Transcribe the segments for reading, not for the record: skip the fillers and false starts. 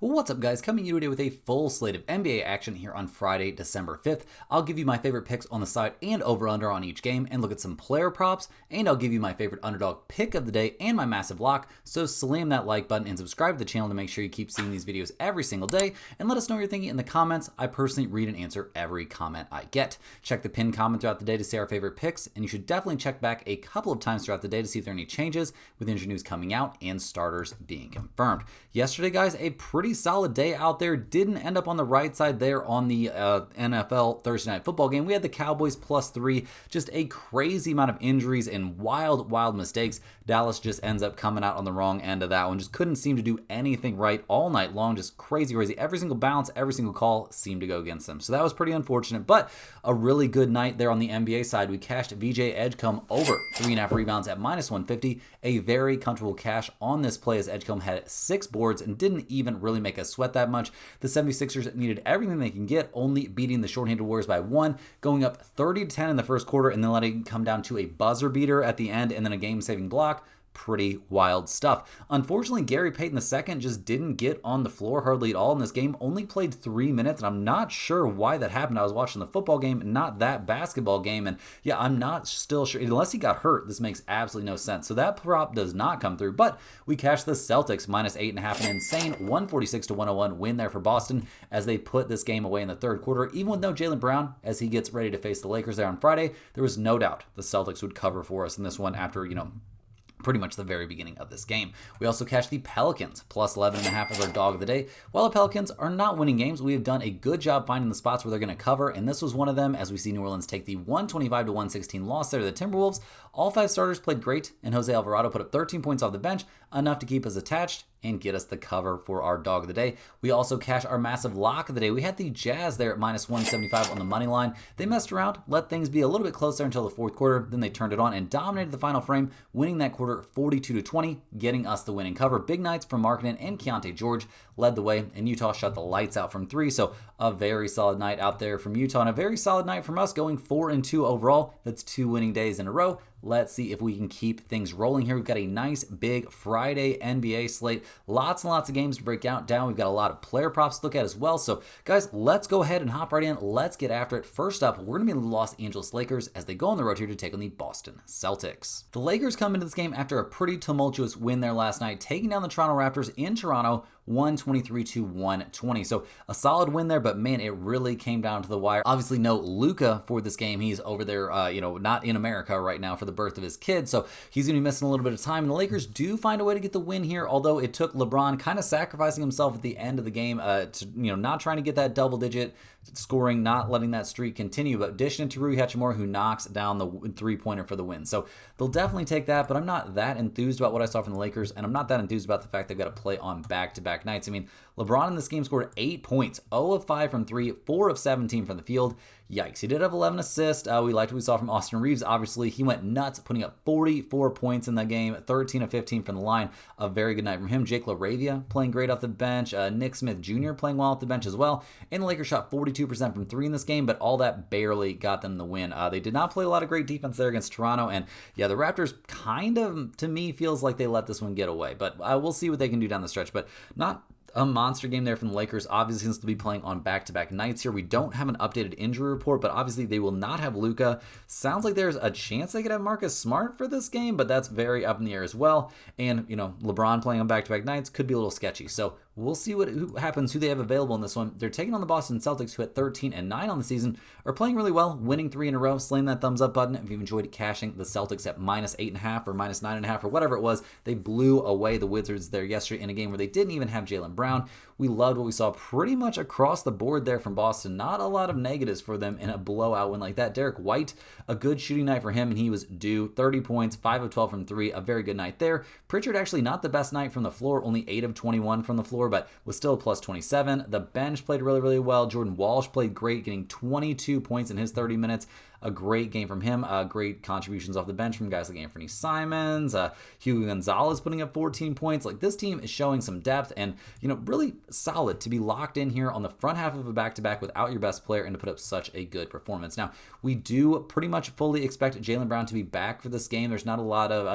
What's up, guys? Coming to you today with a full slate of NBA action here on Friday, December 5th. I'll give you my favorite picks on the side and over-under on each game and look at some player props, and I'll give you my favorite underdog pick of the day and my massive lock. So slam that like button and subscribe to the channel to make sure you keep seeing these videos every single day, and let us know what you're thinking in the comments. I personally read and answer every comment I get. Check the pinned comment throughout the day to see our favorite picks, and you should definitely check back a couple of times throughout the day to see if there are any changes with injury news coming out and starters being confirmed. Yesterday, guys, a pretty solid day out there. Didn't end up on the right side there on the NFL Thursday Night Football game. We had the Cowboys +3, just a crazy amount of injuries and wild mistakes. Dallas just ends up coming out on the wrong end of that one. Just couldn't seem to do anything right all night long. Just crazy. Every single bounce, every single call seemed to go against them. So that was pretty unfortunate, but a really good night there on the NBA side. We cashed VJ Edgecombe over 3.5 rebounds at -150. A very comfortable cash on this play as Edgecombe had 6 boards and didn't even really make us sweat that much. The 76ers needed everything they can get, only beating the shorthanded Warriors by 1, going up 30-10 in the first quarter and then letting it come down to a buzzer beater at the end and then a game-saving block. Pretty wild stuff. Unfortunately, Gary Payton II just didn't get on the floor hardly at all in this game. Only played 3 minutes, and I'm not sure why that happened. I was watching the football game, not that basketball game, and yeah, I'm not still sure. Unless he got hurt, this makes absolutely no sense. So that prop does not come through, but we cashed the Celtics -8.5, an insane 146-101 win there for Boston as they put this game away in the third quarter. Even with no Jaylen Brown as he gets ready to face the Lakers there on Friday, there was no doubt the Celtics would cover for us in this one after, pretty much the very beginning of this game. We also cashed the Pelicans +11.5 as our dog of the day. While the Pelicans are not winning games, we have done a good job finding the spots where they're going to cover, and this was one of them as we see New Orleans take the 125-116 loss there to the Timberwolves. All 5 starters played great, and Jose Alvarado put up 13 points off the bench, enough to keep us attached and get us the cover for our dog of the day. We also cashed our massive lock of the day. We had the Jazz there at -175 on the money line. They messed around, let things be a little bit closer until the fourth quarter, then they turned it on and dominated the final frame, winning that quarter 42-20, getting us the winning cover. Big nights from Markkanen and Keontae George led the way, and Utah shut the lights out from 3, so a very solid night out there from Utah, and a very solid night from us, going 4-2 overall. That's 2 winning days in a row. Let's see if we can keep things rolling here. We've got a nice big Friday NBA slate. Lots and lots of games to break down. We've got a lot of player props to look at as well. So, guys, let's go ahead and hop right in. Let's get after it. First up, we're going to be the Los Angeles Lakers as they go on the road here to take on the Boston Celtics. The Lakers come into this game after a pretty tumultuous win there last night, taking down the Toronto Raptors in Toronto, 123-120. So a solid win there, but man, it really came down to the wire. Obviously, no Luka for this game. He's over there, not in America right now for the birth of his kid, so he's going to be missing a little bit of time. And the Lakers do find a way to get the win here, although it took LeBron kind of sacrificing himself at the end of the game, not trying to get that double-digit scoring, not letting that streak continue, but dishing it to Rui Hachimura, who knocks down the three-pointer for the win. So they'll definitely take that, but I'm not that enthused about what I saw from the Lakers, and I'm not that enthused about the fact they've got to play on back-to-back nights. I mean, LeBron in this game scored 8 points, 0 of 5 from 3, 4 of 17 from the field. Yikes. He did have 11 assists. We liked what we saw from Austin Reeves. Obviously, he went nuts, putting up 44 points in that game, 13 of 15 from the line. A very good night from him. Jake LaRavia playing great off the bench. Nick Smith Jr. playing well off the bench as well. And the Lakers shot 42% from 3 in this game, but all that barely got them the win. They did not play a lot of great defense there against Toronto. And yeah, the Raptors kind of, to me, feels like they let this one get away. But we'll see what they can do down the stretch. But not a monster game there from the Lakers. Obviously, since they'll be playing on back-to-back nights here, we don't have an updated injury report, but obviously they will not have Luka. Sounds like there's a chance they could have Marcus Smart for this game, but that's very up in the air as well. And, LeBron playing on back-to-back nights could be a little sketchy. So we'll see who happens, who they have available in this one. They're taking on the Boston Celtics, who at 13-9 on the season are playing really well, winning 3 in a row. Slam that thumbs up button if you've enjoyed cashing the Celtics at -8.5 or -9.5 or whatever it was. They blew away the Wizards there yesterday in a game where they didn't even have Jaylen Brown. We loved what we saw pretty much across the board there from Boston. Not a lot of negatives for them in a blowout win like that. Derek White, a good shooting night for him, and he was due. 30 points, 5 of 12 from 3, a very good night there. Pritchard actually not the best night from the floor, only 8 of 21 from the floor, but was still a +27. The bench played really well. Jordan Walsh played great, getting 22 points in his 30 minutes. A great game from him. Great contributions off the bench from guys like Anthony Simons, Hugo Gonzalez putting up 14 points. Like, this team is showing some depth and, really solid to be locked in here on the front half of a back-to-back without your best player and to put up such a good performance. Now, we do pretty much fully expect Jaylen Brown to be back for this game. There's not a lot of,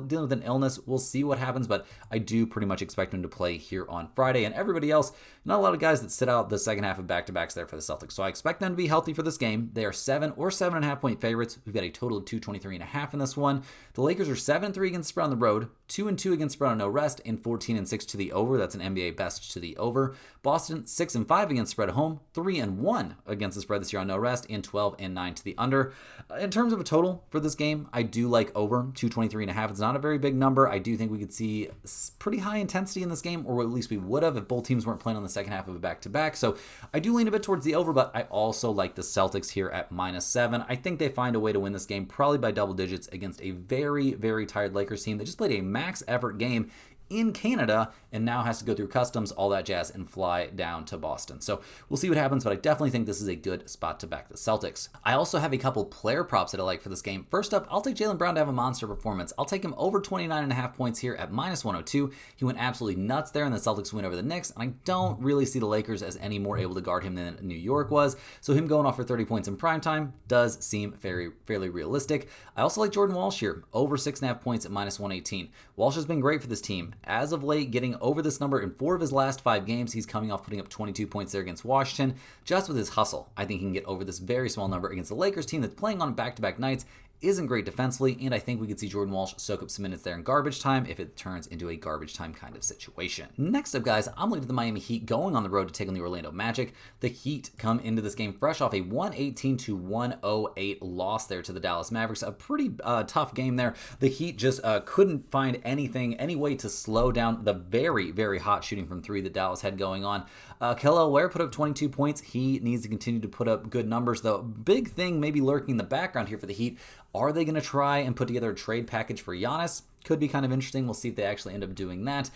dealing with an illness. We'll see what happens, but I do pretty much expect him to play here on Friday. And everybody else, not a lot of guys that sit out the second half of back-to-backs there for the Celtics. So I expect them to be healthy for this game. They are 7 or 7.5 point favorites. We've got a total of 223.5 in this one. The Lakers are 7-3 against spread on the road, 2-2 against spread on no rest, and 14-6 to the over. That's an NBA best to the over. Boston 6-5 against spread at home, 3-1 against the spread this year on no rest, and 12-9 to the under. In terms of a total for this game, I do like over 223.5. It's not a very big number. I do think we could see pretty high intensity in this game, or at least we would have if both teams weren't playing on the second half of a back-to-back. So I do lean a bit towards the over, but I also like the Celtics here at -7. I think they find a way to win this game, probably by double digits against a very, very tired Lakers team that just played a max effort game in Canada and now has to go through customs, all that jazz, and fly down to Boston. So we'll see what happens, but I definitely think this is a good spot to back the Celtics. I also have a couple player props that I like for this game. First up, I'll take Jaylen Brown to have a monster performance. I'll take him over 29.5 points here at -102. He went absolutely nuts there, and the Celtics win over the Knicks, and I don't really see the Lakers as any more able to guard him than New York was, so him going off for 30 points in primetime does seem fairly realistic. I also like Jordan Walsh here, over 6.5 points at -118. Walsh has been great for this team. As of late, getting over this number in 4 of his last 5 games. He's coming off putting up 22 points there against Washington. Just with his hustle, I think he can get over this very small number against the Lakers team that's playing on back-to-back nights, isn't great defensively, and I think we could see Jordan Walsh soak up some minutes there in garbage time if it turns into a garbage time kind of situation. Next up, guys, I'm looking at the Miami Heat going on the road to take on the Orlando Magic. The Heat come into this game fresh off a 118-108 loss there to the Dallas Mavericks. A pretty tough game there. The Heat just couldn't find any way to slow down the very, very hot shooting from 3 that Dallas had going on. Kelly Oubre put up 22 points. He needs to continue to put up good numbers. The big thing maybe lurking in the background here for the Heat, are they going to try and put together a trade package for Giannis? Could be kind of interesting. We'll see if they actually end up doing that.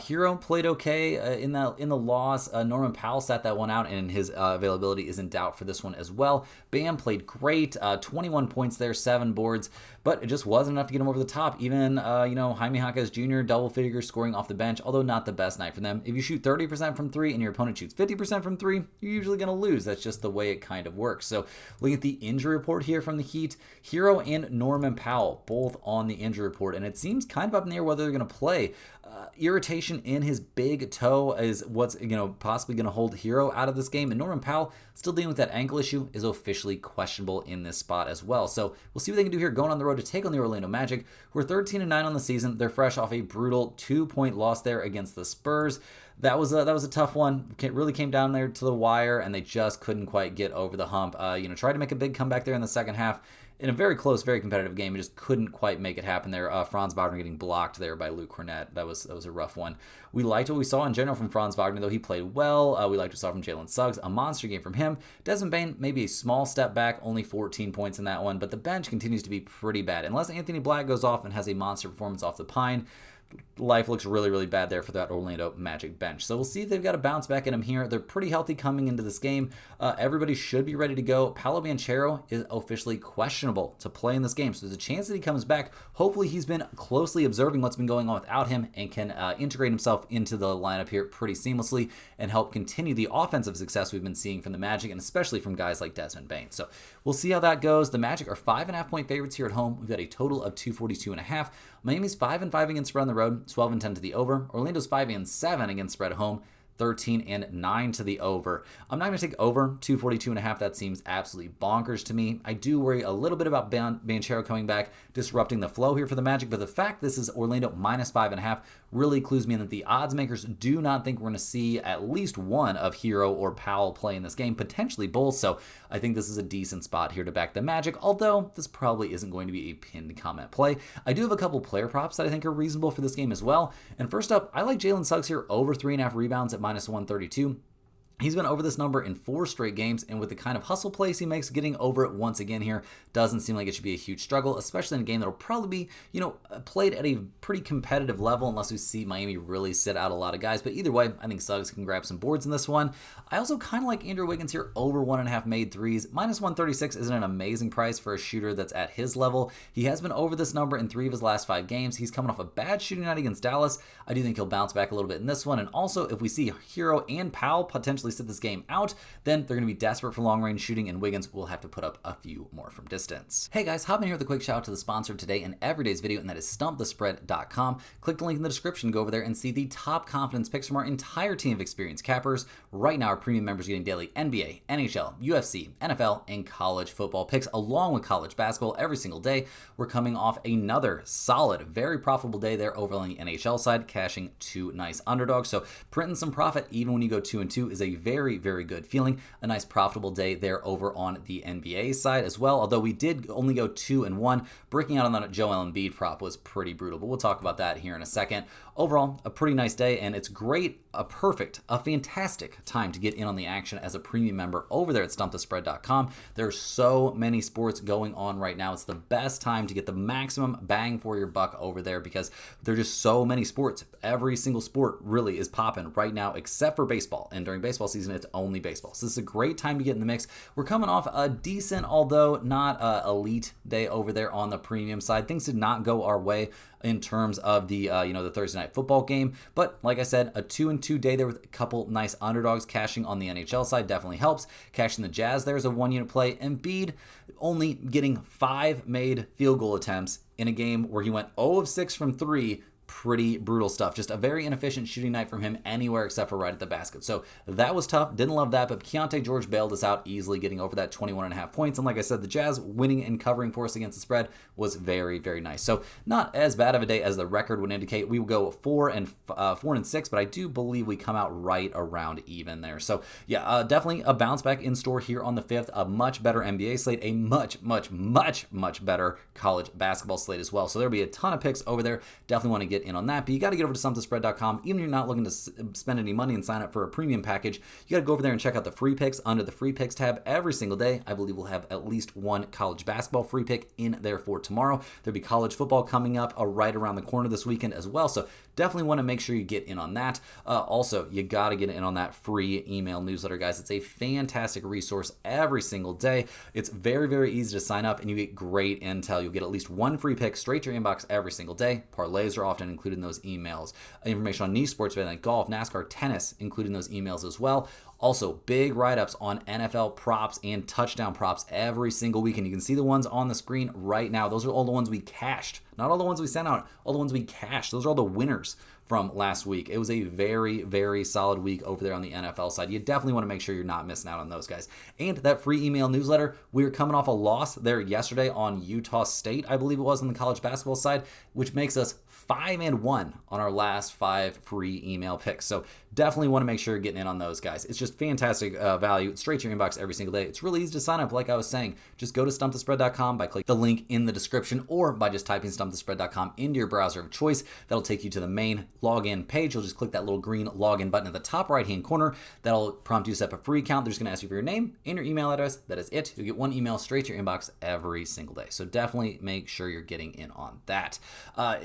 Hero played okay in the loss. Norman Powell sat that one out, and his availability is in doubt for this one as well. Bam played great. 21 points there, 7 boards, but it just wasn't enough to get him over the top. Even, Jaime Jaquez Jr., double figures scoring off the bench, although not the best night for them. If you shoot 30% from 3 and your opponent shoots 50% from 3, you're usually going to lose. That's just the way it kind of works. So looking at the injury report here from the Heat, Hero and Norman Powell both on the injury report, and it seems kind of up in the air whether they're going to play. Irritation in his big toe is what's possibly going to hold Hero out of this game, and Norman Powell, still dealing with that ankle issue, is officially questionable in this spot as well. So we'll see what they can do here going on the road to take on the Orlando Magic, who are 13-9 on the season. They're fresh off a brutal 2-point loss there against the Spurs. That was a tough one. It really came down there to the wire, and they just couldn't quite get over the hump. Tried to make a big comeback there in the second half, in a very close, very competitive game. It just couldn't quite make it happen there. Franz Wagner getting blocked there by Luke Cornett. That was a rough one. We liked what we saw in general from Franz Wagner, though. He played well. We liked what we saw from Jalen Suggs. A monster game from him. Desmond Bane, maybe a small step back, only 14 points in that one, but the bench continues to be pretty bad. Unless Anthony Black goes off and has a monster performance off the pine, life looks really, really bad there for that Orlando Magic bench. So we'll see if they've got a bounce back in them here. They're pretty healthy coming into this game. Everybody should be ready to go. Paolo Banchero is officially questionable to play in this game, so there's a chance that he comes back. Hopefully he's been closely observing what's been going on without him and can integrate himself into the lineup here pretty seamlessly and help continue the offensive success we've been seeing from the Magic, and especially from guys like Desmond Bane. So we'll see how that goes. The Magic are 5.5 point favorites here at home. We've got a total of 242.5. Miami's 5-5 against spread on the road, 12-10 to the over. Orlando's 5-7 against spread at home, 13-9 to the over. I'm not going to take over 242.5. That seems absolutely bonkers to me. I do worry a little bit about Banchero coming back, disrupting the flow here for the Magic, but the fact this is Orlando -5.5 really clues me in that the odds makers do not think we're going to see at least one of Hero or Powell play in this game, potentially both. So I think this is a decent spot here to back the Magic, although this probably isn't going to be a pinned comment play. I do have a couple player props that I think are reasonable for this game as well. And first up, I like Jalen Suggs here over 3.5 rebounds at -132. He's been over this number in 4 straight games, and with the kind of hustle plays he makes, getting over it once again here doesn't seem like it should be a huge struggle, especially in a game that'll probably be, played at a pretty competitive level unless we see Miami really sit out a lot of guys. But either way, I think Suggs can grab some boards in this one. I also kind of like Andrew Wiggins here over 1.5 made threes. Minus 136 isn't an amazing price for a shooter that's at his level. He has been over this number in 3 of his last 5 games. He's coming off a bad shooting night against Dallas. I do think he'll bounce back a little bit in this one. And also, if we see Hero and Powell potentially sit this game out, then they're going to be desperate for long-range shooting, and Wiggins will have to put up a few more from distance. Hey guys, hop in here with a quick shout out to the sponsor today and every day's video, and that is stumpthespread.com. Click the link in the description, go over there and see the top confidence picks from our entire team of experienced cappers. Right now, our premium members are getting daily NBA, NHL, UFC, NFL, and college football picks, along with college basketball every single day. We're coming off another solid, very profitable day there over on the NHL side, cashing 2 nice underdogs. So printing some profit even when you go 2-2 is a very, very good feeling. A nice profitable day there over on the NBA side as well, although we did only go 2-1. Breaking out on that Joel Embiid prop was pretty brutal, but we'll talk about that here in a second. Overall, a pretty nice day, and it's great, a fantastic time to get in on the action as a premium member over there at stumpthespread.com. There's so many sports going on right now. It's the best time to get the maximum bang for your buck over there because there's just so many sports. Every single sport really is popping right now except for baseball, and during baseball season, it's only baseball. So this is a great time to get in the mix. We're coming off a decent, although not elite day over there on the premium side. Things did not go our way in terms of the the Thursday night football game, but like I said, a 2-2 day there with a couple nice underdogs. Cashing on the NHL side definitely helps. Cashing the Jazz there is a 1-unit play. Embiid only getting 5 made field goal attempts in a game where he went 0 of 6 from 3. Pretty brutal stuff. Just a very inefficient shooting night from him anywhere except for right at the basket. So that was tough. Didn't love that, but Keontae George bailed us out easily, getting over that 21.5 points. And like I said, the Jazz winning and covering for us against the spread was very, very nice. So not as bad of a day as the record would indicate. We will go 4-6, but I do believe we come out right around even there. So yeah, definitely a bounce back in store here on the 5th. A much better NBA slate, a much better college basketball slate as well. So there'll be a ton of picks over there. Definitely want to get in on that, but you got to get over to stumpthespread.com. Even if you're not looking to spend any money and sign up for a premium package, you got to go over there and check out the free picks under the free picks tab every single day. I believe we'll have at least one college basketball free pick in there for tomorrow. There'll be college football coming up right around the corner this weekend as well, so definitely want to make sure you get in on that. Also, you got to get in on that free email newsletter, guys. It's a fantastic resource every single day. It's very, very easy to sign up, and you get great intel. You'll get at least one free pick straight to your inbox every single day. Parlays are often included in those emails. Information on niche sports betting like golf, NASCAR, tennis, including those emails as well. Also, big write-ups on NFL props and touchdown props every single week, and you can see the ones on the screen right now. Those are all the ones we cashed. Not all the ones we sent out, all the ones we cashed. Those are all the winners from last week. It was a very, very solid week over there on the NFL side. You definitely want to make sure you're not missing out on those guys. And that free email newsletter, we were coming off a loss there yesterday on Utah State, I believe it was, on the college basketball side, which makes us 5-1 on our last 5 free email picks. So definitely want to make sure you're getting in on those guys. It's just fantastic value. It's straight to your inbox every single day. It's really easy to sign up, like I was saying. Just go to stumpthespread.com by clicking the link in the description, or by just typing stumpthespread.com into your browser of choice. That'll take you to the main login page. You'll just click that little green login button at the top right-hand corner. That'll prompt you to set up a free account. They're just going to ask you for your name and your email address. That is it. You'll get one email straight to your inbox every single day. So definitely make sure you're getting in on that.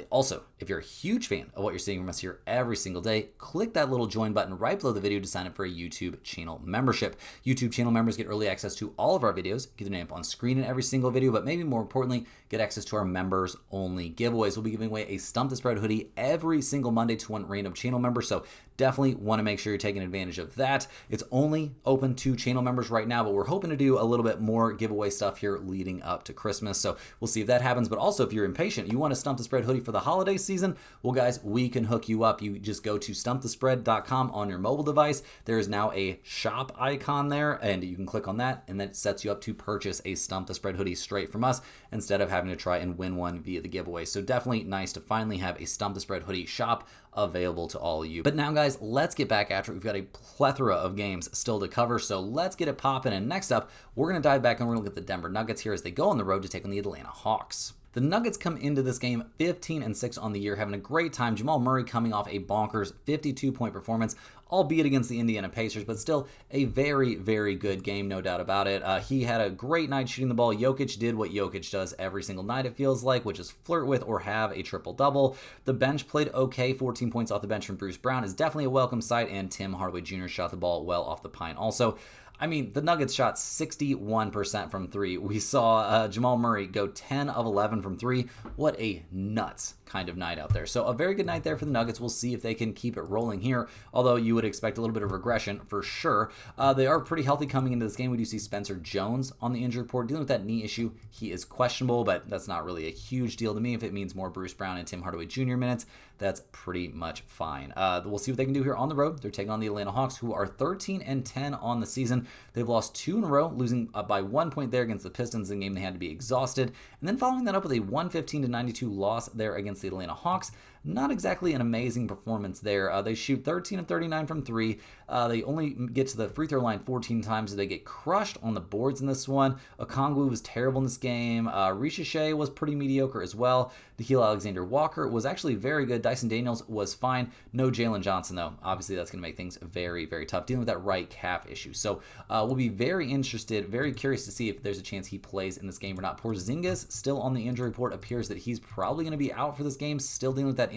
Also, if you're a huge fan of what you're seeing from us here every single day, click that little join button right below the video to sign up for a YouTube channel membership. YouTube channel members get early access to all of our videos, get their name up on screen in every single video, but maybe more importantly, get access to our members only giveaways. We'll be giving away a Stump the Spread hoodie every single Monday to one random channel member, so definitely want to make sure you're taking advantage of that. It's only open to channel members right now, but we're hoping to do a little bit more giveaway stuff here leading up to Christmas, so we'll see if that happens. But also, if you're impatient, you want a Stump the Spread hoodie for the holiday season, well guys, we can hook you up. You just go to stumpthespread.com on your mobile device. There is now a shop icon there, and you can click on that, and then it sets you up to purchase a Stump the Spread hoodie straight from us instead of having to try and win one via the giveaway. So definitely nice to finally have a Stump the Spread hoodie shop available to all of you. But now guys, let's get back after it. We've got a plethora of games still to cover, so let's get it popping. And next up, we're going to dive back and we're going to look at the Denver Nuggets here as they go on the road to take on the Atlanta Hawks. The Nuggets come into this game 15-6 on the year, having a great time. Jamal Murray coming off a bonkers 52-point performance, albeit against the Indiana Pacers, but still a very, very good game, no doubt about it. He had a great night shooting the ball. Jokic did what Jokic does every single night, it feels like, which is flirt with or have a triple-double. The bench played okay. 14 points off the bench from Bruce Brown is definitely a welcome sight, and Tim Hardaway Jr. shot the ball well off the pine also. I mean, the Nuggets shot 61% from three. We saw Jamal Murray go 10 of 11 from three. What a nuts kind of night out there. So a very good night there for the Nuggets. We'll see if they can keep it rolling here, although you would expect a little bit of regression for sure. They are pretty healthy coming into this game. We do see Spencer Jones on the injury report dealing with that knee issue. He is questionable, but that's not really a huge deal to me. If it means more Bruce Brown and Tim Hardaway Jr. minutes, that's pretty much fine. We'll see what they can do here on the road. They're taking on the Atlanta Hawks, who are 13-10 on the season. They've lost 2 in a row, losing by 1 point there against the Pistons in a game they had to be exhausted, and then following that up with a 115-92 loss there against the Atlanta Hawks. Not exactly an amazing performance there. They shoot 13-39 from three. They only get to the free throw line 14 times. They get crushed on the boards in this one. Okongwu was terrible in this game. Ricochet was pretty mediocre as well. Nickeil Alexander-Walker was actually very good. Dyson Daniels was fine. No Jalen Johnson, though. Obviously, that's going to make things very, very tough, dealing with that right calf issue. So we'll be very interested, very curious to see if there's a chance he plays in this game or not. Porzingis, still on the injury report, appears that he's probably going to be out for this game, still dealing with that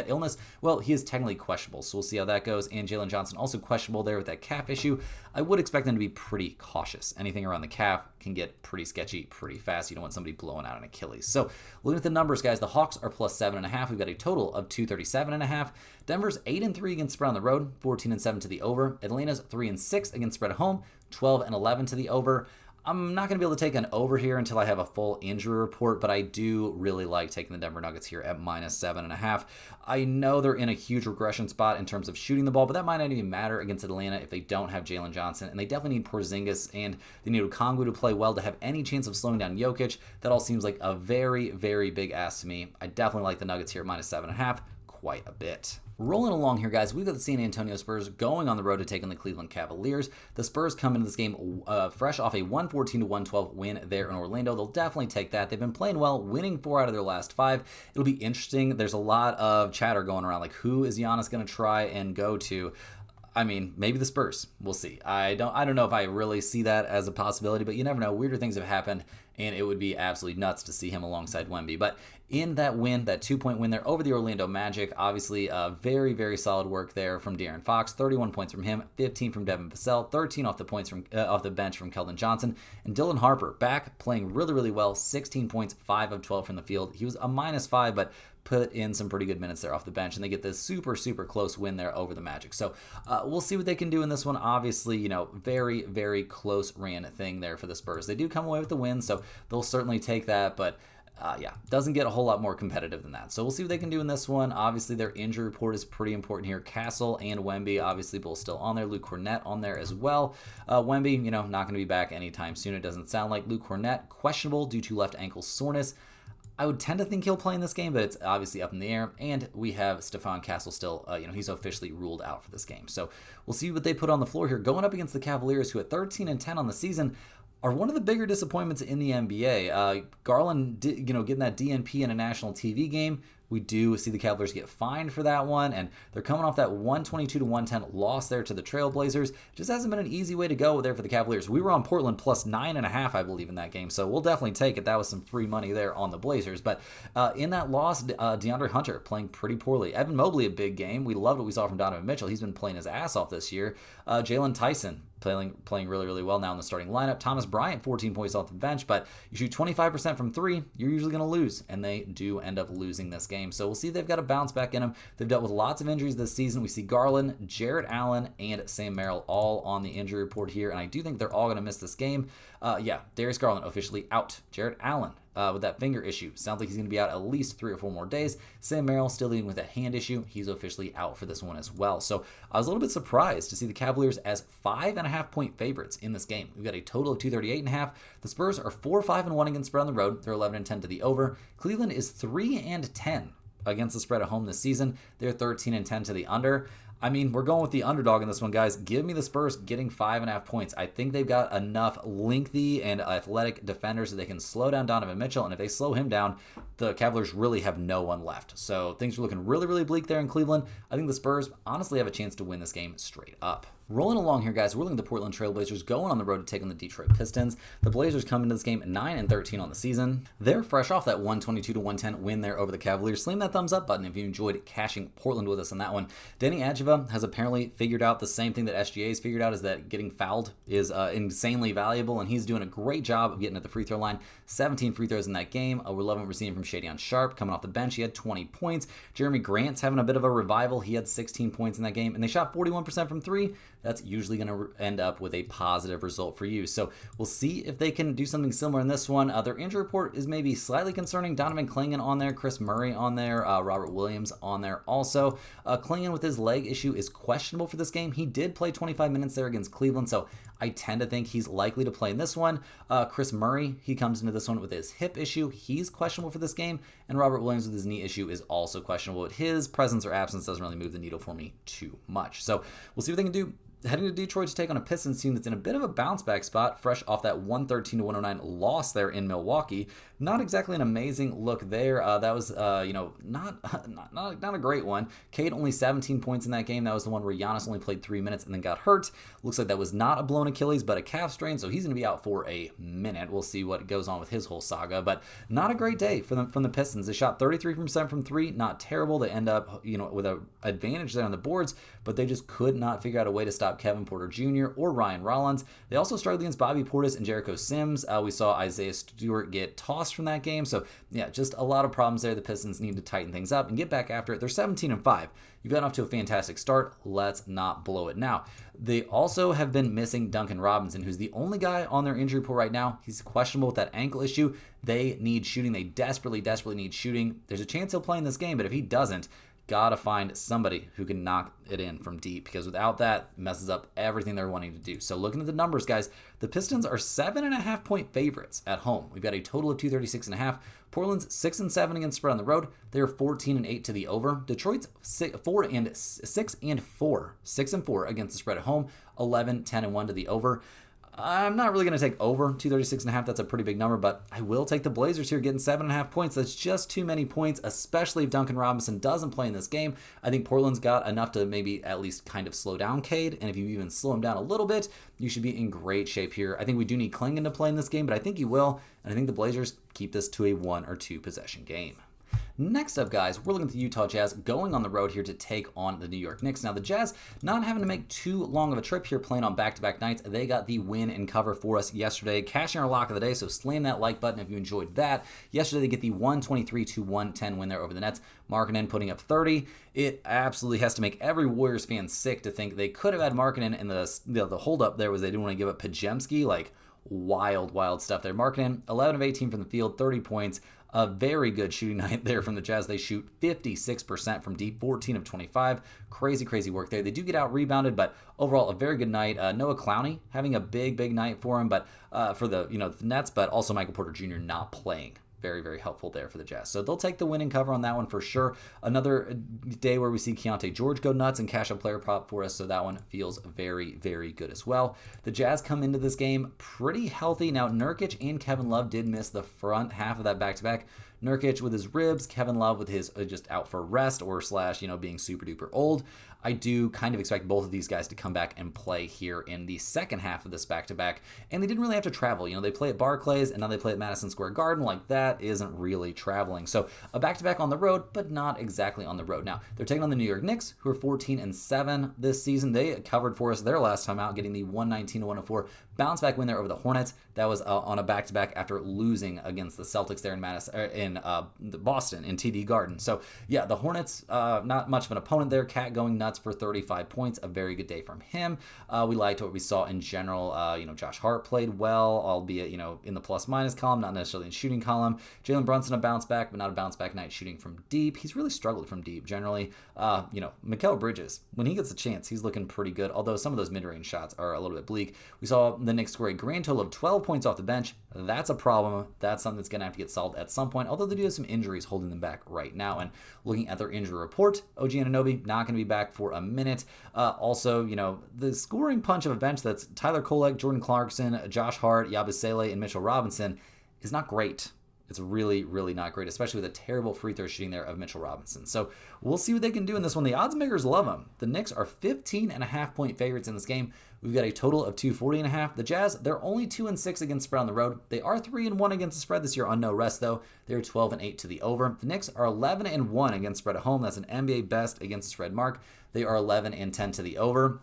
illness. Well, he is technically questionable, so we'll see how that goes. And Jalen Johnson also questionable there with that calf issue. I would expect them to be pretty cautious. Anything around the calf can get pretty sketchy pretty fast. You don't want somebody blowing out an Achilles. So looking at the numbers, guys, the Hawks are plus 7.5. We've got a total of 237.5. Denver's 8-3 against spread on the road, 14-7 to the over. Atlanta's 3-6 against spread at home, 12-11 to the over. I'm not going to be able to take an over here until I have a full injury report, but I do really like taking the Denver Nuggets here at minus 7.5. I know they're in a huge regression spot in terms of shooting the ball, but that might not even matter against Atlanta if they don't have Jalen Johnson, and they definitely need Porzingis, and they need Okongwu to play well to have any chance of slowing down Jokic. That all seems like a very, very big ask to me. I definitely like the Nuggets here at minus 7.5 quite a bit. Rolling along here, guys, we've got the San Antonio Spurs going on the road to take on the Cleveland Cavaliers. The Spurs come into this game fresh off a 114-112 win there in Orlando. They'll definitely take that. They've been playing well, winning 4 out of their last 5. It'll be interesting. There's a lot of chatter going around, like who is Giannis going to try and go to? I mean, maybe the Spurs. We'll see. I don't know if I really see that as a possibility, but you never know. Weirder things have happened, and it would be absolutely nuts to see him alongside Wemby. But in that win, that 2-point win there over the Orlando Magic, obviously very, very solid work there from De'Aaron Fox. 31 points from him, 15 from Devin Vassell, 13 off the bench from Keldon Johnson, and Dylan Harper back playing really, really well. 16 points, 5 of 12 from the field. He was a -5, but put in some pretty good minutes there off the bench, and they get this super, super close win there over the Magic. So we'll see what they can do in this one. Obviously, very, very close ran thing there for the Spurs. They do come away with the win, so they'll certainly take that, but doesn't get a whole lot more competitive than that. So we'll see what they can do in this one. Obviously, their injury report is pretty important here. Castle and Wemby, obviously, both still on there. Luke Kornet on there as well. Wemby, not going to be back anytime soon, it doesn't sound like. Luke Kornet, questionable due to left ankle soreness. I would tend to think he'll play in this game, but it's obviously up in the air. And we have Stephon Castle still, he's officially ruled out for this game. So we'll see what they put on the floor here. Going up against the Cavaliers, who at 13-10 on the season are one of the bigger disappointments in the NBA. Garland, getting that DNP in a national TV game. We do see the Cavaliers get fined for that one, and they're coming off that 122-110 loss there to the Trailblazers. Just hasn't been an easy way to go there for the Cavaliers. We were on Portland plus 9.5, I believe, in that game, so we'll definitely take it. That was some free money there on the Blazers. But in that loss, DeAndre Hunter playing pretty poorly. Evan Mobley, a big game. We loved what we saw from Donovan Mitchell. He's been playing his ass off this year. Jalen Tyson playing really, really well now in the starting lineup. Thomas Bryant, 14 points off the bench, but you shoot 25% from 3, you're usually going to lose, and they do end up losing this game. So we'll see if they've got a bounce back in them. They've dealt with lots of injuries this season. We see Garland, Jarrett Allen, and Sam Merrill all on the injury report here, and I do think they're all going to miss this game. Darius Garland officially out. Jarrett Allen with that finger issue. Sounds like he's going to be out at least 3 or 4 more days. Sam Merrill still dealing with a hand issue. He's officially out for this one as well. So I was a little bit surprised to see the Cavaliers as 5.5-point favorites in this game. We've got a total of 238.5. The Spurs are 4-5-1 against spread on the road. They're 11-10 to the over. Cleveland is 3-10 against the spread at home this season. They're 13-10 to the under. I mean, we're going with the underdog in this one, guys. Give me the Spurs getting 5.5 points. I think they've got enough lengthy and athletic defenders that they can slow down Donovan Mitchell, and if they slow him down, the Cavaliers really have no one left. So things are looking really, really bleak there in Cleveland. I think the Spurs honestly have a chance to win this game straight up. Rolling along here, guys, we're looking at the Portland Trailblazers going on the road to take on the Detroit Pistons. The Blazers come into this game 9-13 on the season. They're fresh off that 122-110 win there over the Cavaliers. Slam that thumbs up button if you enjoyed cashing Portland with us on that one. Danny Adjeva has apparently figured out the same thing that SGA's figured out, is that getting fouled is insanely valuable, and he's doing a great job of getting at the free throw line. 17 free throws in that game. We're loving what we're seeing from Shadion Sharp coming off the bench. He had 20 points. Jeremy Grant's having a bit of a revival. He had 16 points in that game, and they shot 41% from three. That's usually going to end up with a positive result for you. So we'll see if they can do something similar in this one. Their injury report is maybe slightly concerning. Donovan Clingan on there, Chris Murray on there, Robert Williams on there also. Clingan with his leg issue is questionable for this game. He did play 25 minutes there against Cleveland, so I tend to think he's likely to play in this one. Chris Murray, he comes into this one with his hip issue. He's questionable for this game. And Robert Williams with his knee issue is also questionable. But his presence or absence doesn't really move the needle for me too much. So we'll see what they can do. Heading to Detroit to take on a Pistons team that's in a bit of a bounce back spot, fresh off that 113-109 loss there in Milwaukee. Not exactly an amazing look there. That was, not a great one. Cade only 17 points in that game. That was the one where Giannis only played 3 minutes and then got hurt. Looks like that was not a blown Achilles, but a calf strain, so he's going to be out for a minute. We'll see what goes on with his whole saga, but not a great day from the Pistons. They shot 33% from three, not terrible. They end up, with an advantage there on the boards, but they just could not figure out a way to stop Kevin Porter Jr. or Ryan Rollins. They also struggled against Bobby Portis and Jericho Sims. We saw Isaiah Stewart get tossed from that game. So yeah, just a lot of problems there. The Pistons need to tighten things up and get back after it. They're 17-5. You've gotten off to a fantastic start. Let's not blow it. Now, they also have been missing Duncan Robinson, who's the only guy on their injury report right now. He's questionable with that ankle issue. They need shooting. They desperately need shooting. There's a chance he'll play in this game, but if he doesn't, gotta find somebody who can knock it in from deep, because without that, it messes up everything they're wanting to do. So looking at the numbers, guys, the Pistons are 7.5 point favorites at home. We've got a total of 236.5. Portland's 6-7 against spread on the road. They're 14-8 to the over. Detroit's 6-4 against the spread at home. 11-10-1 to the over. I'm not really going to take over 236.5. That's a pretty big number, but I will take the Blazers here getting 7.5 points. That's just too many points, especially if Duncan Robinson doesn't play in this game. I think Portland's got enough to maybe at least kind of slow down Cade, and if you even slow him down a little bit, you should be in great shape here. I think we do need Clingan to play in this game, but I think he will, and I think the Blazers keep this to a 1 or 2 possession game. Next up, guys, we're looking at the Utah Jazz going on the road here to take on the New York Knicks. Now, the Jazz not having to make too long of a trip here, playing on back-to-back nights. They got the win and cover for us yesterday, cashing our lock of the day, so slam that like button if you enjoyed that. Yesterday, they get the 123-110 win there over the Nets. Markkanen putting up 30. It absolutely has to make every Warriors fan sick to think they could have had Markkanen, and the holdup there was they didn't want to give up Pajemski, like wild stuff there. Markkanen, 11 of 18 from the field, 30 points. A very good shooting night there from the Jazz. They shoot 56% from deep, 14 of 25. Crazy work there. They do get out rebounded, but overall a very good night. Noah Clowney having a big night for him, but for the Nets, but also Michael Porter Jr. not playing. Very helpful there for the Jazz. So they'll take the win and cover on that one for sure. Another day where we see Keontae George go nuts and cash a player prop for us, so that one feels very good as well. The Jazz come into this game pretty healthy. Now, Nurkic and Kevin Love did miss the front half of that back-to-back. Nurkic with his ribs, Kevin Love with his just out for rest or / being super duper old. I do kind of expect both of these guys to come back and play here in the second half of this back-to-back. And they didn't really have to travel. They play at Barclays and now they play at Madison Square Garden. Like, that isn't really traveling. So a back-to-back on the road, but not exactly on the road. Now, they're taking on the New York Knicks, who are 14-7 this season. They covered for us their last time out, getting the 119-104 bounce back win there over the Hornets. That was on a back-to-back after losing against the Celtics there in Boston in TD Garden. So yeah, the Hornets, not much of an opponent there. Cat going nuts for 35 points. A very good day from him. We liked what we saw in general. Josh Hart played well, albeit in the plus-minus column, not necessarily in shooting column. Jalen Brunson a bounce back, but not a bounce back night shooting from deep. He's really struggled from deep generally. Mikal Bridges, when he gets a chance, he's looking pretty good, although some of those mid-range shots are a little bit bleak. We saw the Knicks score a grand total of 12 points off the bench. That's a problem. That's something that's going to have to get solved at some point, although although they do have some injuries holding them back right now. And looking at their injury report, OG Anunoby not going to be back for a minute. Also, the scoring punch of a bench that's Tyler Kolek, Jordan Clarkson, Josh Hart, Yabusele, and Mitchell Robinson is not great. It's really, really not great, especially with a terrible free throw shooting there of Mitchell Robinson. So we'll see what they can do in this one. The odds makers love them. The Knicks are 15.5-point favorites in this game. We've got a total of 240.5. The Jazz, they're only 2-6 against spread on the road. They are 3-1 against the spread this year on no rest, though. They're 12-8 to the over. The Knicks are 11-1 against spread at home. That's an NBA best against the spread mark. They are 11-10 to the over.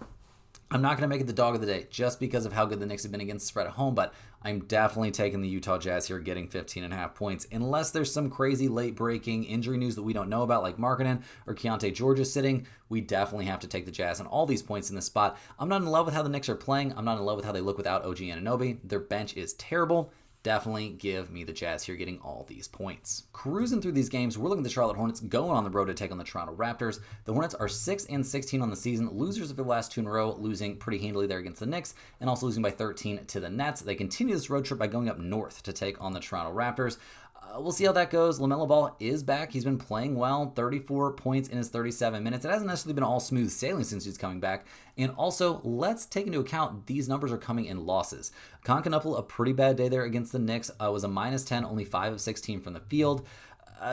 I'm not going to make it the dog of the day just because of how good the Knicks have been against the spread at home, but I'm definitely taking the Utah Jazz here, getting 15.5 points. Unless there's some crazy late-breaking injury news that we don't know about, like Markkanen or Keontae George is sitting, we definitely have to take the Jazz on all these points in this spot. I'm not in love with how the Knicks are playing. I'm not in love with how they look without OG Anunoby. Their bench is terrible. Definitely give me the Jazz here, getting all these points. Cruising through these games, we're looking at the Charlotte Hornets going on the road to take on the Toronto Raptors. The Hornets are 6-16 on the season, losers of the last 2 in a row, losing pretty handily there against the Knicks, and also losing by 13 to the Nets. They continue this road trip by going up north to take on the Toronto Raptors. We'll see how that goes. LaMelo Ball is back. He's been playing well, 34 points in his 37 minutes. It hasn't necessarily been all smooth sailing since he's coming back. And also, let's take into account these numbers are coming in losses. Concanupple, a pretty bad day there against the Knicks, was a -10, only 5 of 16 from the field.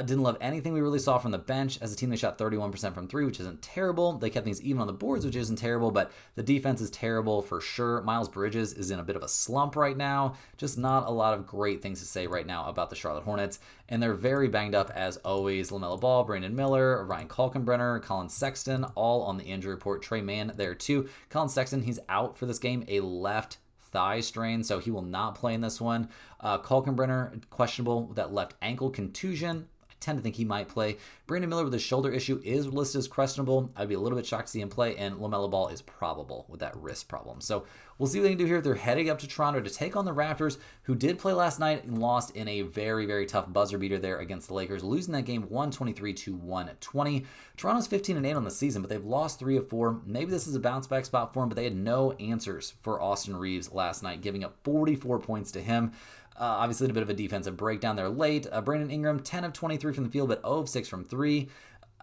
Didn't love anything we really saw from the bench. As a team, they shot 31% from 3, which isn't terrible. They kept things even on the boards, which isn't terrible, but the defense is terrible for sure. Miles Bridges is in a bit of a slump right now. Just not a lot of great things to say right now about the Charlotte Hornets, and they're very banged up as always. LaMelo Ball, Brandon Miller, Ryan Kalkenbrenner, Colin Sexton, all on the injury report. Trey Mann there too. Colin Sexton, he's out for this game, a left thigh strain, so he will not play in this one. Kalkenbrenner, questionable with that left ankle contusion. Tend to think he might play. Brandon Miller with a shoulder issue is listed as questionable. I'd be a little bit shocked to see him play, and LaMelo Ball is probable with that wrist problem. So we'll see what they can do here. They're heading up to Toronto to take on the Raptors, who did play last night and lost in a very, very tough buzzer beater there against the Lakers, losing that game 123-120. Toronto's 15-8 on the season, but they've lost 3 of 4. Maybe this is a bounce back spot for them, but they had no answers for Austin Reeves last night, giving up 44 points to him. Obviously, a bit of a defensive breakdown there late. Brandon Ingram, 10 of 23 from the field, but 0 of 6 from 3.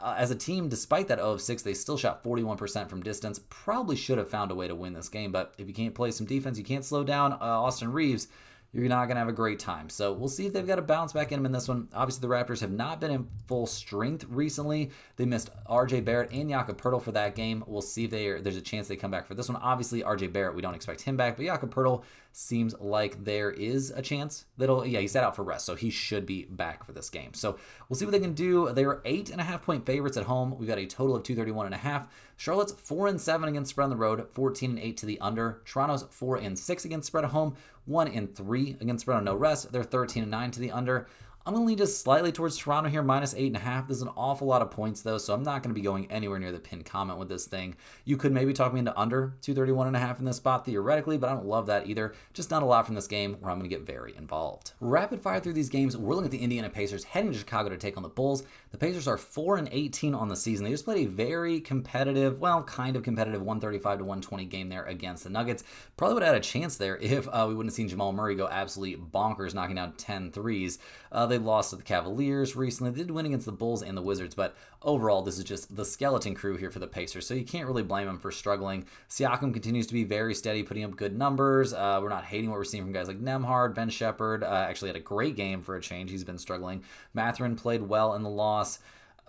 As a team, despite that 0 of 6, they still shot 41% from distance. Probably should have found a way to win this game, but if you can't play some defense, you can't slow down Austin Reeves, you're not going to have a great time. So we'll see if they've got a bounce back in them in this one. Obviously, the Raptors have not been in full strength recently. They missed RJ Barrett and Jakob Poeltl for that game. We'll see if there's a chance they come back for this one. Obviously, RJ Barrett, we don't expect him back, but Jakob Poeltl seems like there is a chance he sat out for rest, so he should be back for this game. So we'll see what they can do. They are 8.5-point favorites at home. We've got a total of 231.5. Charlotte's 4-7 against spread on the road, 14-8 to the under. Toronto's 4-6 against spread at home, 1-3 against spread on no rest. They're 13-9 to the under. I'm going to lean just slightly towards Toronto here, -8.5. This is an awful lot of points, though, so I'm not going to be going anywhere near the pinned comment with this thing. You could maybe talk me into under 231.5 in this spot, theoretically, but I don't love that either. Just not a lot from this game where I'm going to get very involved. Rapid fire through these games, we're looking at the Indiana Pacers heading to Chicago to take on the Bulls. The Pacers are 4-18 on the season. They just played a very competitive, kind of competitive 135-120 game there against the Nuggets. Probably would have had a chance there if we wouldn't have seen Jamal Murray go absolutely bonkers, knocking down 10 threes. They lost to the Cavaliers recently. They did win against the Bulls and the Wizards, but overall, this is just the skeleton crew here for the Pacers, so you can't really blame them for struggling. Siakam continues to be very steady, putting up good numbers. We're not hating what we're seeing from guys like Nembhard. Ben Shepherd actually had a great game for a change. He's been struggling. Mathurin played well in the loss,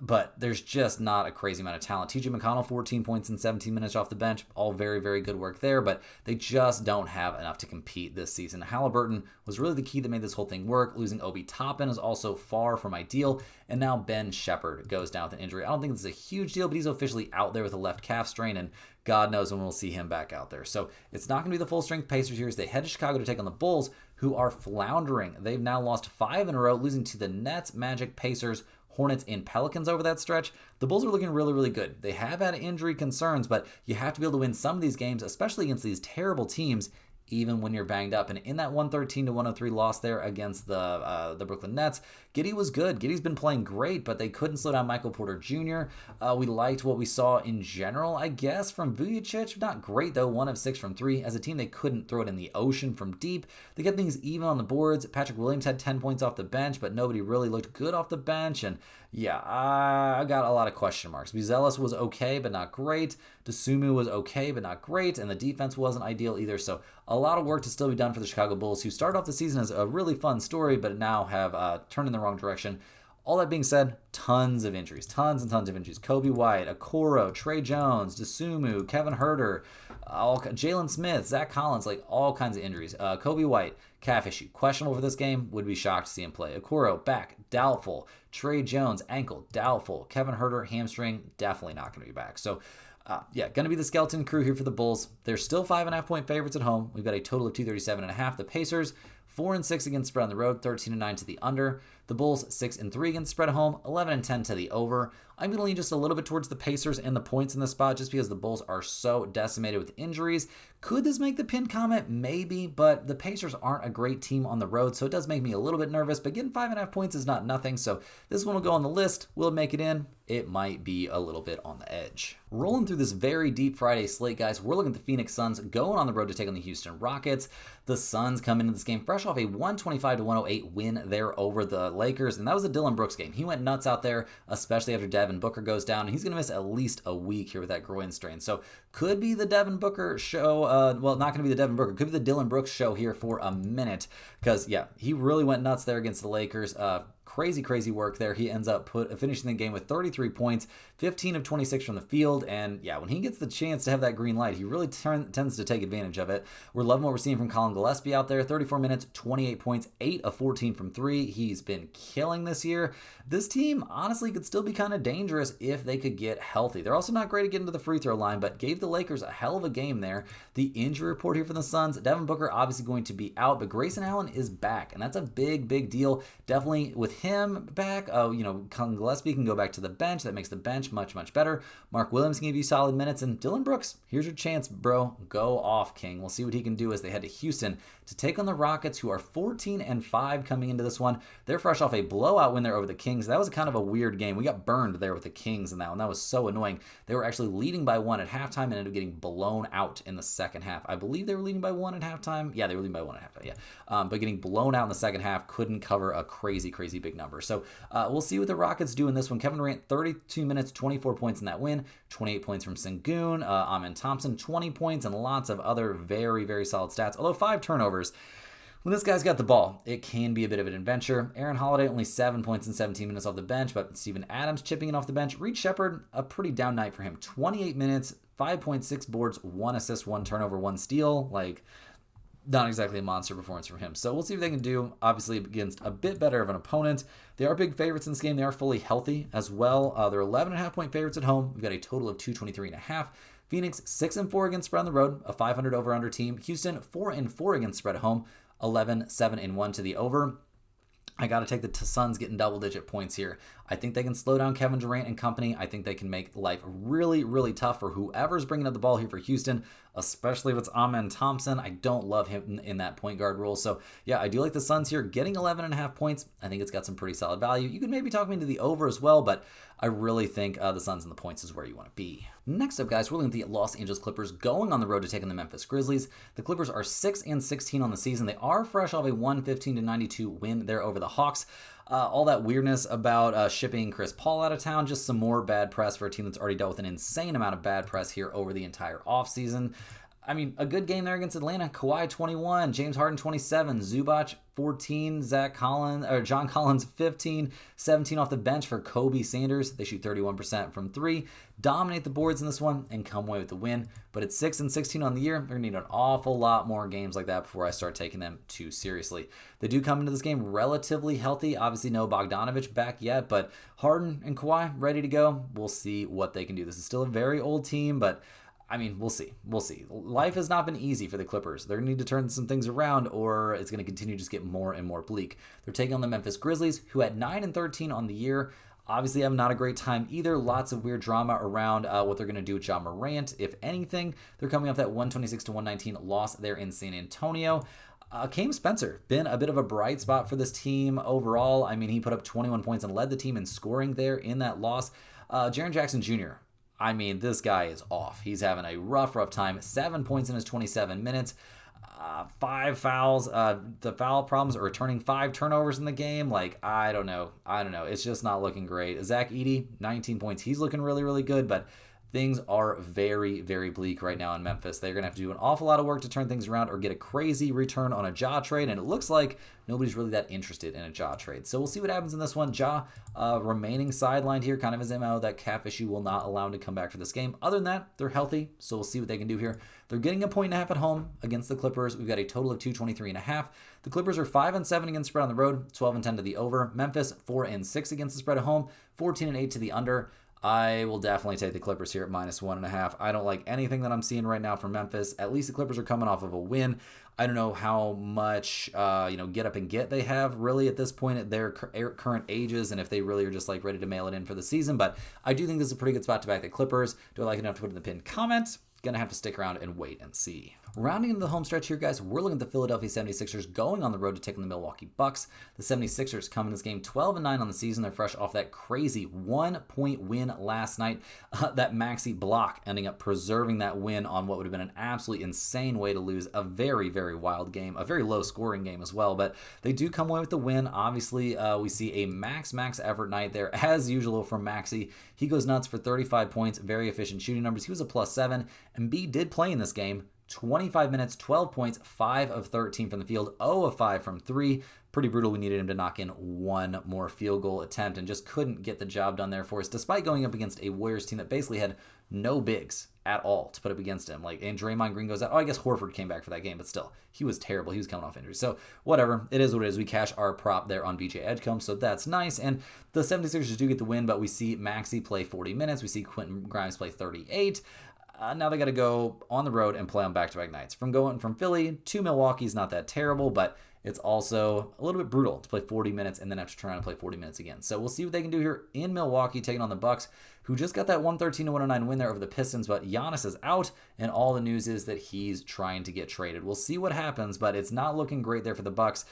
but there's just not a crazy amount of talent. TJ McConnell, 14 points in 17 minutes off the bench. All very, very good work there, but they just don't have enough to compete this season. Halliburton was really the key that made this whole thing work. Losing Obi Toppin is also far from ideal, and now Ben Shepherd goes down with an injury. I don't think this is a huge deal, but he's officially out there with a left calf strain, and God knows when we'll see him back out there. So it's not going to be the full-strength Pacers here as they head to Chicago to take on the Bulls, who are floundering. They've now lost 5 in a row, losing to the Nets, Magic, Pacers, Hornets, and Pelicans over that stretch. The Bulls are looking really, really good. They have had injury concerns, but you have to be able to win some of these games, especially against these terrible teams even when you're banged up. And in that 113-103 loss there against the Brooklyn Nets, Giddey was good. Giddey's been playing great, but they couldn't slow down Michael Porter Jr. We liked what we saw in general, I guess, from Vujacic. Not great, though. 1 of 6 from 3. As a team, they couldn't throw it in the ocean from deep. They kept things even on the boards. Patrick Williams had 10 points off the bench, but nobody really looked good off the bench. And yeah, I got a lot of question marks. Buzelis was okay, but not great. Dosunmu was okay, but not great. And the defense wasn't ideal either. So a lot of work to still be done for the Chicago Bulls, who started off the season as a really fun story, but now have turned in the wrong direction. All that being said, tons of injuries. Tons and tons of injuries. Kobe White, Okoro, Trey Jones, Dosunmu, Kevin Huerter, Jalen Smith, Zach Collins, like all kinds of injuries. Kobe White, calf issue. Questionable for this game. Would be shocked to see him play. Okoro, back, doubtful. Trey Jones, ankle, doubtful. Kevin Huerter, hamstring, definitely not going to be back. So, going to be the skeleton crew here for the Bulls. They're still 5.5-point favorites at home. We've got a total of 237.5. The Pacers, 4-6 against spread on the road, 13-9 to the under. The Bulls, 6-3 against spread at home, 11-10 to the over. I'm going to lean just a little bit towards the Pacers and the points in this spot just because the Bulls are so decimated with injuries. Could this make the pin comment? Maybe, but the Pacers aren't a great team on the road, so it does make me a little bit nervous, but getting 5.5 points is not nothing, so this one will go on the list. Will it make it in? It might be a little bit on the edge. Rolling through this very deep Friday slate, guys, we're looking at the Phoenix Suns going on the road to take on the Houston Rockets. The Suns come into this game fresh off a 125-108 win there over the Lakers, and that was a Dillon Brooks game. He went nuts out there, especially after Devin Booker goes down, and he's going to miss at least a week here with that groin strain. So could be the Devin Booker show, well, not going to be the Devin Booker, could be the Dillon Brooks show here for a minute, because, yeah, he really went nuts there against the Lakers. Crazy work there. He ends up finishing the game with 33 points, 15 of 26 from the field, and yeah, when he gets the chance to have that green light, he really tends to take advantage of it. We're loving what we're seeing from Colin Gillespie out there. 34 minutes, 28 points, 8 of 14 from 3. He's been killing this year. This team, honestly, could still be kind of dangerous if they could get healthy. They're also not great at getting to the free throw line, but gave the Lakers a hell of a game there. The injury report here for the Suns, Devin Booker obviously going to be out, but Grayson Allen is back, and that's a big deal. Definitely with him back, Colin Gillespie can go back to the bench. That makes the bench much better. Mark Williams can give you solid minutes, and Dillon Brooks, here's your chance, bro. Go off, King. We'll see what he can do as they head to Houston to take on the Rockets, who are 14-5 coming into this one. They're fresh off a blowout win there over the Kings. That was kind of a weird game. We got burned there with the Kings in that one. That was so annoying. They were actually leading by 1 at halftime and ended up getting blown out in the second half. I believe they were leading by 1 at halftime. Yeah, they were leading by 1 at halftime, yeah. But getting blown out in the second half, couldn't cover a crazy big number. So we'll see what the Rockets do in this one. Kevin Durant, 32 minutes, 24 points in that win, 28 points from Sengun, Amen Thompson, 20 points, and lots of other very solid stats, although 5 turnovers. When this guy's got the ball, it can be a bit of an adventure. Aaron Holiday, only 7 points in 17 minutes off the bench, but Steven Adams chipping in off the bench. Reed Shepherd, a pretty down night for him. 28 minutes, 5.6 boards, 1 assist, 1 turnover, 1 steal. Like, not exactly a monster performance from him. So we'll see what they can do, obviously, against a bit better of an opponent. They are big favorites in this game. They are fully healthy as well. They're 11.5-point favorites at home. We've got a total of 223.5. Phoenix, 6-4 against spread on the road, a 500 over-under team. Houston, 4-4 against spread at home, 11-7-1 to the over. I got to take the Suns getting double-digit points here. I think they can slow down Kevin Durant and company. I think they can make life really tough for whoever's bringing up the ball here for Houston, especially if it's Amen Thompson. I don't love him in that point guard role. So, yeah, I do like the Suns here getting 11.5 points. I think it's got some pretty solid value. You could maybe talk me into the over as well, but I really think the Suns and the points is where you want to be. Next up, guys, we're looking at the Los Angeles Clippers going on the road to take on the Memphis Grizzlies. The Clippers are 6-16 on the season. They are fresh off a 115-92 win there over the Hawks. All that weirdness about shipping Chris Paul out of town, just some more bad press for a team that's already dealt with an insane amount of bad press here over the entire offseason. I mean, a good game there against Atlanta. Kawhi 21, James Harden 27, Zubac 14, John Collins 15, 17 off the bench for Kobe Sanders. They shoot 31% from 3, dominate the boards in this one, and come away with the win. But at 6-16 on the year, they're going to need an awful lot more games like that before I start taking them too seriously. They do come into this game relatively healthy. Obviously, no Bogdanovich back yet, but Harden and Kawhi ready to go. We'll see what they can do. This is still a very old team, but I mean, we'll see. Life has not been easy for the Clippers. They're going to need to turn some things around, or it's going to continue to just get more and more bleak. They're taking on the Memphis Grizzlies, who at 9-13 on the year. obviously having not a great time either. Lots of weird drama around what they're going to do with Ja Morant. If anything, they're coming off that 126-119 loss there in San Antonio. Cam Spencer, been a bit of a bright spot for this team overall. I mean, he put up 21 points and led the team in scoring there in that loss. Jaren Jackson Jr., I mean, this guy is off. He's having a rough time. 7 points in his 27 minutes. 5 fouls. The foul problems are returning 5 turnovers in the game. Like, I don't know. It's just not looking great. Zach Edey, 19 points. He's looking really, really good, but things are very, very bleak right now in Memphis. They're going to have to do an awful lot of work to turn things around or get a crazy return on a Ja trade, and it looks like nobody's really that interested in a Ja trade. So we'll see what happens in this one. Ja remaining sidelined here, kind of his MO. That calf issue will not allow him to come back for this game. Other than that, they're healthy, so we'll see what they can do here. They're getting 1.5 points at home against the Clippers. We've got a total of 223.5. The Clippers are 5-7 against the spread on the road, 12-10 to the over. Memphis 4-6 against the spread at home, 14-8 to the under. I will definitely take the Clippers here at -1.5. I don't like anything that I'm seeing right now from Memphis. At least the Clippers are coming off of a win. I don't know how much get up and get they have really at this point at their current ages, and if they really are just like ready to mail it in for the season. But I do think this is a pretty good spot to back the Clippers. Do I like it enough to put in the pinned comment? Gonna have to stick around and wait and see. Rounding into the home stretch here, guys, we're looking at the Philadelphia 76ers going on the road to take on the Milwaukee Bucks. The 76ers come in this game 12-9 on the season. They're fresh off that crazy 1-point win last night. That Maxey block ending up preserving that win on what would have been an absolutely insane way to lose a very, very wild game, a very low scoring game as well. But they do come away with the win. Obviously, we see a max effort night there as usual from Maxey. He goes nuts for 35 points, very efficient shooting numbers. He was a +7. Embiid did play in this game. 25 minutes, 12 points, 5 of 13 from the field, 0 of 5 from 3. Pretty brutal. We needed him to knock in one more field goal attempt and just couldn't get the job done there for us, despite going up against a Warriors team that basically had no bigs at all to put up against him. And Draymond Green goes out. Oh, I guess Horford came back for that game, but still, he was terrible. He was coming off injury. So whatever. It is what it is. We cash our prop there on BJ Edgecombe, so that's nice. And the 76ers do get the win, but we see Maxey play 40 minutes. We see Quentin Grimes play 38. Now they got to go on the road and play on back-to-back nights. From going from Philly to Milwaukee is not that terrible, but it's also a little bit brutal to play 40 minutes and then have to try and play 40 minutes again. So we'll see what they can do here in Milwaukee, taking on the Bucks, who just got that 113-109 win there over the Pistons, but Giannis is out, and all the news is that he's trying to get traded. We'll see what happens, but it's not looking great there for the Bucks.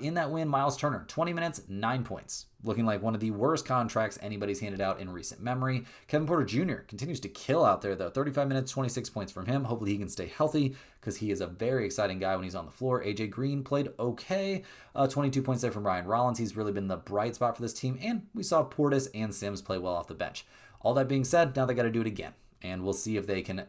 In that win, Miles Turner, 20 minutes, 9 points. Looking like one of the worst contracts anybody's handed out in recent memory. Kevin Porter Jr. continues to kill out there, though. 35 minutes, 26 points from him. Hopefully he can stay healthy because he is a very exciting guy when he's on the floor. AJ Green played okay. 22 points there from Ryan Rollins. He's really been the bright spot for this team. And we saw Portis and Sims play well off the bench. All that being said, now they got to do it again. And we'll see if they can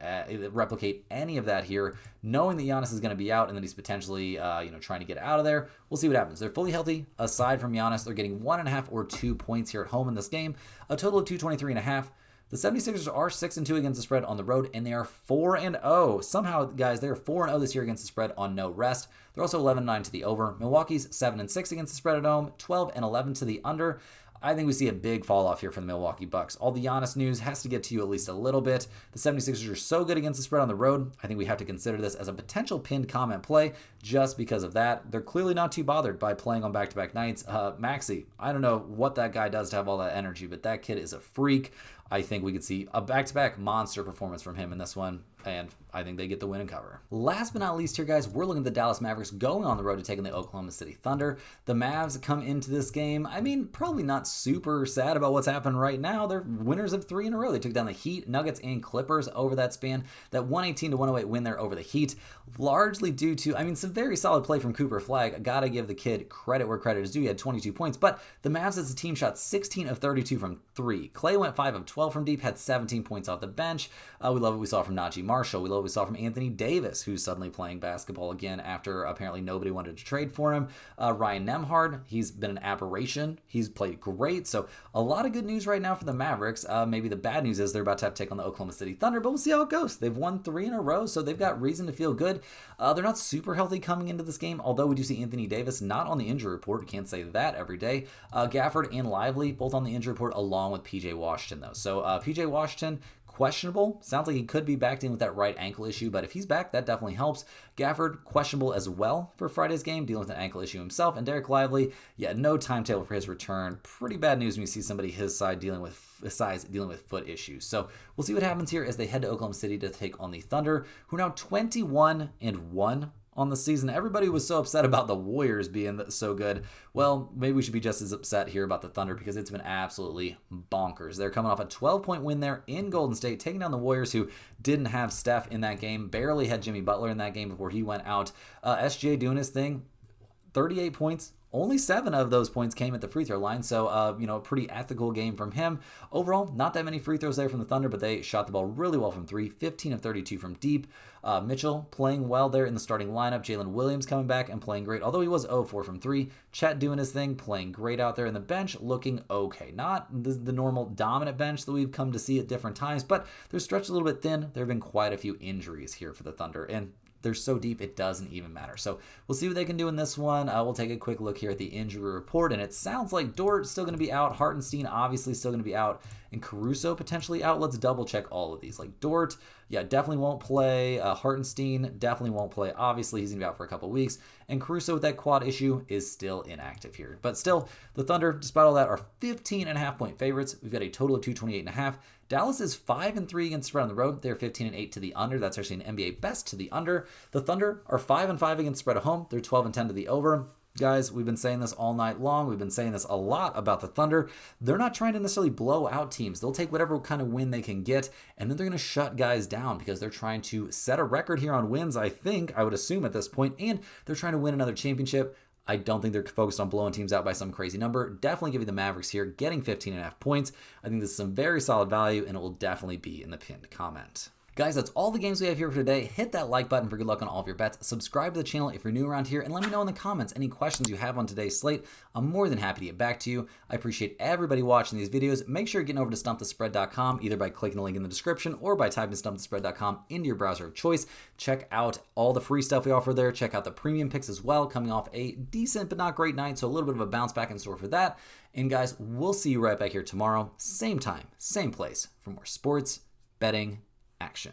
replicate any of that here, knowing that Giannis is going to be out and that he's potentially, trying to get out of there. We'll see what happens. They're fully healthy. Aside from Giannis, they're getting 1.5 or 2 points here at home in this game. A total of 223.5. The 76ers are 6-2 against the spread on the road, and they are 4-0. Somehow, guys, they are 4-0 this year against the spread on no rest. They're also 11-9 to the over. Milwaukee's 7-6 against the spread at home, 12-11 to the under. I think we see a big fall off here for the Milwaukee Bucks. All the Giannis news has to get to you at least a little bit. The 76ers are so good against the spread on the road. I think we have to consider this as a potential pinned comment play just because of that. They're clearly not too bothered by playing on back-to-back nights. Maxey, I don't know what that guy does to have all that energy, but that kid is a freak. I think we could see a back-to-back monster performance from him in this one, and I think they get the win and cover. Last but not least here, guys, we're looking at the Dallas Mavericks going on the road to take on the Oklahoma City Thunder. The Mavs come into this game, probably not super sad about what's happened right now. They're winners of 3 in a row. They took down the Heat, Nuggets, and Clippers over that span. That 118-108 win there over the Heat, largely due to, some very solid play from Cooper Flagg. I gotta give the kid credit where credit is due. He had 22 points, but the Mavs as a team shot 16 of 32 from 3. Clay went 5 of 12 from deep, had 17 points off the bench. We love what we saw from Najee Marshall. We love what we saw from Anthony Davis, who's suddenly playing basketball again after apparently nobody wanted to trade for him. Ryan Nembhard, he's been an aberration. He's played great. So a lot of good news right now for the Mavericks. Maybe the bad news is they're about to have to take on the Oklahoma City Thunder, but we'll see how it goes. They've won 3 in a row, so they've got reason to feel good. They're not super healthy coming into this game, although we do see Anthony Davis not on the injury report. Can't say that every day. Gafford and Lively both on the injury report along with PJ Washington, though. So PJ Washington, questionable. Sounds like he could be back in with that right ankle issue, but if he's back, that definitely helps. Gafford, questionable as well for Friday's game, dealing with an ankle issue himself. And Derek Lively, no timetable for his return. Pretty bad news when you see somebody his size dealing with foot issues. So we'll see what happens here as they head to Oklahoma City to take on the Thunder, who are now 21-1 on the season. Everybody was so upset about the Warriors being so good. Well, maybe we should be just as upset here about the Thunder because it's been absolutely bonkers. They're coming off a 12-point win there in Golden State, taking down the Warriors, who didn't have Steph in that game, barely had Jimmy Butler in that game before he went out. SGA doing his thing, 38 points. Only 7 of those points came at the free throw line, so a pretty ethical game from him. Overall, not that many free throws there from the Thunder, but they shot the ball really well from 3, 15 of 32 from deep. Mitchell playing well there in the starting lineup. Jalen Williams coming back and playing great, although he was 0-4 from 3. Chet doing his thing, playing great out there, in the bench looking okay. Not the normal dominant bench that we've come to see at different times, but they're stretched a little bit thin. There have been quite a few injuries here for the Thunder, and they're so deep, it doesn't even matter. So we'll see what they can do in this one. We'll take a quick look here at the injury report, and it sounds like Dort's still going to be out. Hartenstein obviously still going to be out, and Caruso potentially out. Let's double check all of these. Like Dort, definitely won't play. Hartenstein definitely won't play. Obviously, he's going to be out for a couple weeks. And Caruso with that quad issue is still inactive here. But still, the Thunder, despite all that, are 15.5-point favorites. We've got a total of 228.5. Dallas is 5-3 against spread on the road. They're 15-8 to the under. That's actually an NBA best to the under. The Thunder are 5-5 against spread at home. They're 12-10 to the over. Guys, we've been saying this all night long. We've been saying this a lot about the Thunder. They're not trying to necessarily blow out teams. They'll take whatever kind of win they can get, and then they're going to shut guys down because they're trying to set a record here on wins, I would assume at this point, and they're trying to win another championship. I don't think they're focused on blowing teams out by some crazy number. Definitely give you the Mavericks here, getting 15.5 points. I think this is some very solid value, and it will definitely be in the pinned comment. Guys, that's all the games we have here for today. Hit that like button for good luck on all of your bets. Subscribe to the channel if you're new around here, and let me know in the comments any questions you have on today's slate. I'm more than happy to get back to you. I appreciate everybody watching these videos. Make sure you're getting over to stumpthespread.com, either by clicking the link in the description or by typing stumpthespread.com into your browser of choice. Check out all the free stuff we offer there. Check out the premium picks as well, coming off a decent but not great night, so a little bit of a bounce back in store for that. And guys, we'll see you right back here tomorrow, same time, same place, for more sports betting action.